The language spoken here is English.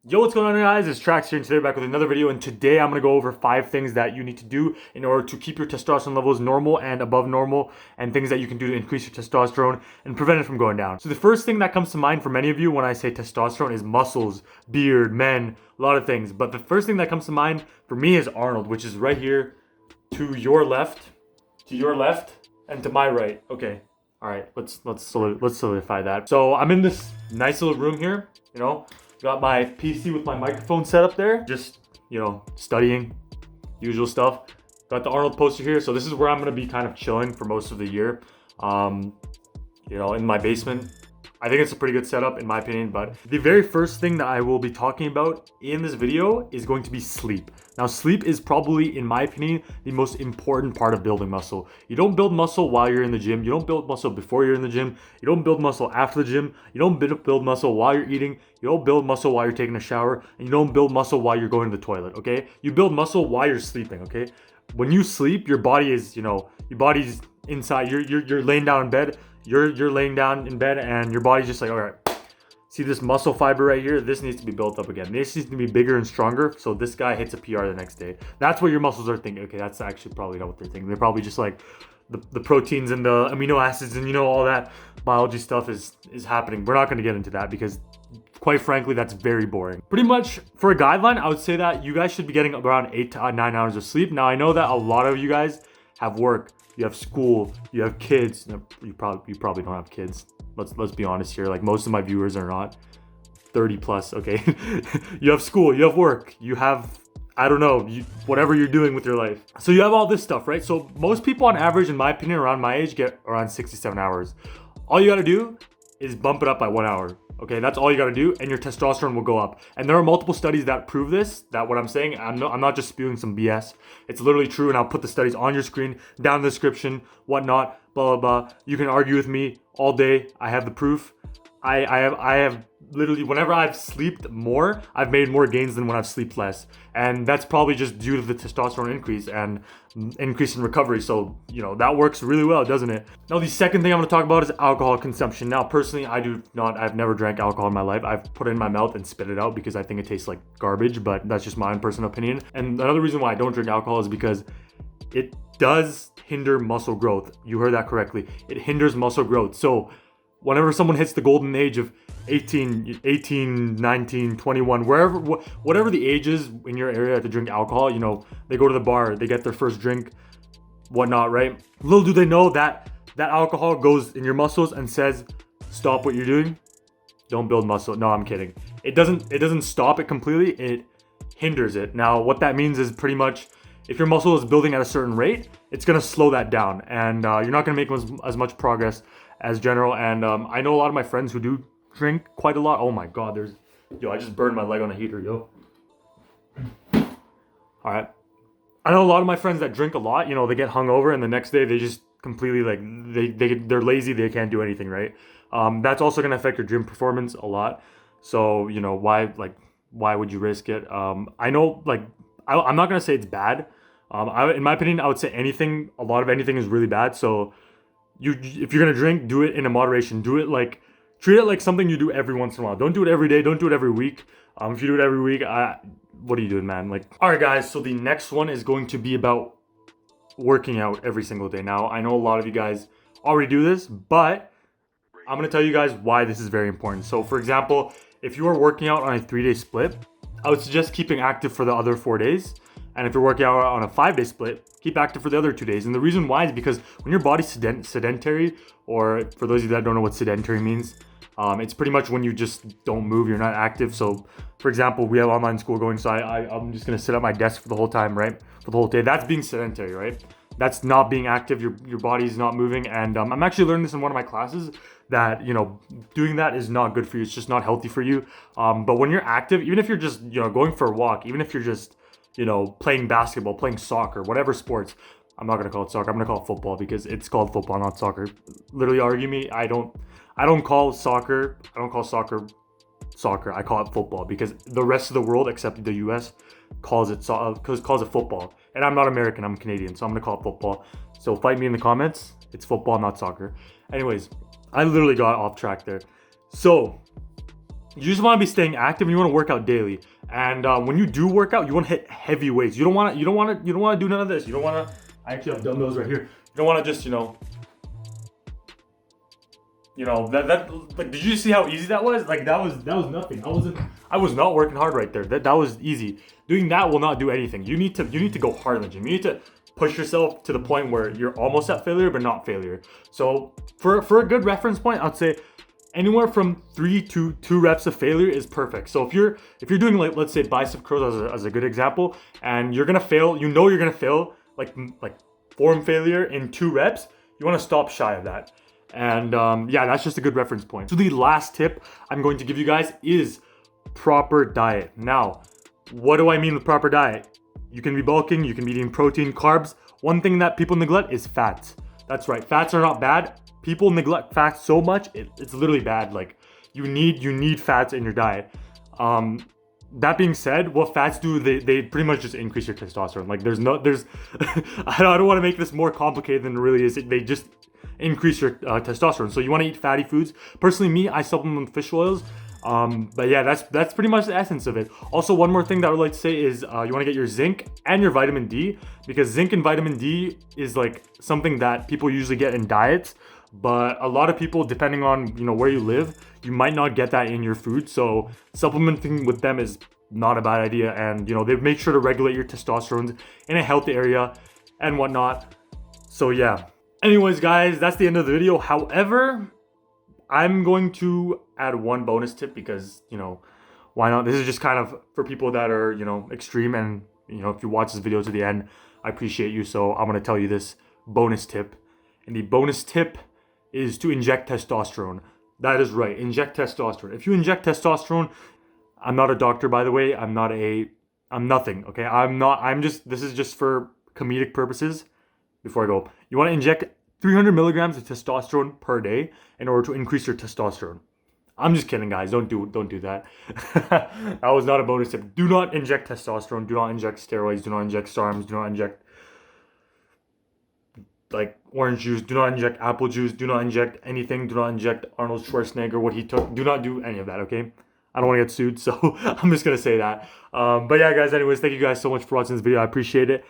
Yo, what's going on guys? It's Trax here and today we're back with another video, and today I'm going to go over 5 things that you need to do in order to keep your testosterone levels normal and above normal, and things that you can do to increase your testosterone and prevent it from going down. So the first thing that comes to mind for many of you when I say testosterone is muscles, beard, men, a lot of things. But the first thing that comes to mind for me is Arnold, which is right here to your left, and to my right. Okay. All right, let's solidify that. So I'm in this nice little room here, got my PC with my microphone set up there, just, studying, usual stuff. Got the Arnold poster here, so this is where I'm gonna be kind of chilling for most of the year. In my basement. I think it's a pretty good setup in my opinion, but the very first thing that I will be talking about in this video is going to be sleep. Now, sleep is probably, in my opinion, the most important part of building muscle. You don't build muscle while you're in the gym. You don't build muscle before you're in the gym. You don't build muscle after the gym. You don't build muscle while you're eating. You don't build muscle while you're taking a shower. And you don't build muscle while you're going to the toilet, okay? You build muscle while you're sleeping, okay? When you sleep, your body is, your body's inside. You're laying down in bed. You're laying down in bed and your body's just like, all right, see this muscle fiber right here? This needs to be built up again. This needs to be bigger and stronger, so this guy hits a PR the next day. That's what your muscles are thinking. Okay, that's actually probably not what they're thinking. They're probably just like, the proteins and the amino acids and all that biology stuff is happening. We're not going to get into that because quite frankly, that's very boring. Pretty much for a guideline, I would say that you guys should be getting around 8 to 9 hours of sleep. Now, I know that a lot of you guys have work, you have school, you have kids. You probably don't have kids. Let's be honest here. Like, most of my viewers are not 30 plus, okay? You have school, you have work, you have, I don't know, whatever you're doing with your life. So you have all this stuff, right? So most people on average, in my opinion, around my age, get around 67 hours. All you gotta do is bump it up by 1 hour. Okay, that's all you gotta do, and your testosterone will go up. And there are multiple studies that prove this, that what I'm saying, I'm not just spewing some BS. It's literally true, and I'll put the studies on your screen, down in the description, whatnot, blah, blah, blah. You can argue with me all day. I have the proof. I have literally, whenever I've slept more, I've made more gains than when I've slept less. And that's probably just due to the testosterone increase and increase in recovery. So, that works really well, doesn't it? Now, the second thing I'm gonna talk about is alcohol consumption. Now, personally, I've never drank alcohol in my life. I've put it in my mouth and spit it out because I think it tastes like garbage, but that's just my own personal opinion. And another reason why I don't drink alcohol is because it does hinder muscle growth. You heard that correctly. It hinders muscle growth. So whenever someone hits the golden age of 18, 19, 21, whatever the age is in your area to drink alcohol, they go to the bar, they get their first drink, whatnot, right? Little do they know that alcohol goes in your muscles and says, stop what you're doing, don't build muscle. No, I'm kidding. It doesn't stop it completely, it hinders it. Now, what that means is pretty much, if your muscle is building at a certain rate, it's gonna slow that down, and you're not gonna make as much progress as general. And I know a lot of my friends who do drink quite a lot. Oh my god, I just burned my leg on a heater, yo. All right. I know a lot of my friends that drink a lot, they get hungover and the next day they just completely, like, they're lazy, they can't do anything, right? That's also gonna affect your gym performance a lot. So, why would you risk it? I know, I'm not gonna say it's bad. In my opinion, I would say a lot of anything is really bad. So if you're gonna drink, do it in a moderation. Treat it like something you do every once in a while. Don't do it every day. Don't do it every week. If you do it every week, what are you doing, man? All right, guys. So the next one is going to be about working out every single day. Now, I know a lot of you guys already do this, but I'm gonna tell you guys why this is very important. So, for example, if you are working out on a 3-day split, I would suggest keeping active for the other 4 days. And if you're working out on a 5-day split, keep active for the other 2 days. And the reason why is because when your body's sedentary, or for those of you that don't know what sedentary means, it's pretty much when you just don't move, you're not active. So, for example, we have online school going, so I'm just gonna sit at my desk for the whole time, right? For the whole day. That's being sedentary, right? That's not being active. Your body's not moving. And I'm actually learning this in one of my classes, that doing that is not good for you. It's just not healthy for you. But when you're active, even if you're just going for a walk, even if you're just playing basketball, playing soccer, whatever sports. I'm not gonna call it soccer. I'm gonna call it football because it's called football, not soccer. Literally argue me. I don't call soccer. I don't call soccer soccer. I call it football because the rest of the world, except the U.S., calls it football. And I'm not American. I'm Canadian, so I'm gonna call it football. So fight me in the comments. It's football, not soccer. Anyways, I literally got off track there. So you just want to be staying active and you want to work out daily. And when you do work out, you want to hit heavy weights. You don't want to do none of this. You don't want to, I actually have dumbbells right here. You don't want to just, like, did you see how easy that was? Like, that was nothing. I was not working hard right there. That was easy. Doing that will not do anything. You need to go hard in the gym. You need to push yourself to the point where you're almost at failure, but not failure. So for a good reference point, I'd say anywhere from 3 to 2 reps of failure is perfect. So if you're doing, like, let's say bicep curls as a good example, and you're gonna fail, you're gonna fail, like form failure in 2 reps, you want to stop shy of that. And yeah, that's just a good reference point. So the last tip I'm going to give you guys is proper diet. Now, what do I mean with proper diet? You can be bulking, you can be eating protein, carbs. One thing that people neglect is fats. That's right, fats are not bad. People neglect fats so much, it's literally bad. Like, you need fats in your diet. That being said, what fats do, they pretty much just increase your testosterone. Like, I don't want to make this more complicated than it really is. They just increase your testosterone. So you want to eat fatty foods. Personally, me, I supplement with fish oils. But yeah, that's pretty much the essence of it. Also, one more thing that I would like to say is you want to get your zinc and your vitamin D, because zinc and vitamin D is like something that people usually get in diets, but a lot of people, depending on where you live, you might not get that in your food. So supplementing with them is not a bad idea, and they make sure to regulate your testosterone in a healthy area and whatnot. So yeah. Anyways, guys, that's the end of the video. However, I'm going to add one bonus tip because, why not? This is just kind of for people that are, extreme, and, if you watch this video to the end, I appreciate you. So I'm going to tell you this bonus tip. And the bonus tip is to inject testosterone. That is right. Inject testosterone. If you inject testosterone, I'm not a doctor, by the way. I'm nothing. Okay. This is just for comedic purposes. Before I go, you want to inject 300 milligrams of testosterone per day in order to increase your testosterone. I'm just kidding, guys. Don't do that. That was not a bonus tip. Do not inject testosterone. Do not inject steroids. Do not inject SARMs. Do not inject like orange juice. Do not inject apple juice. Do not inject anything. Do not inject Arnold Schwarzenegger, what he took. Do not do any of that, okay? I don't want to get sued, so I'm just going to say that. But yeah, guys, anyways, thank you guys so much for watching this video. I appreciate it.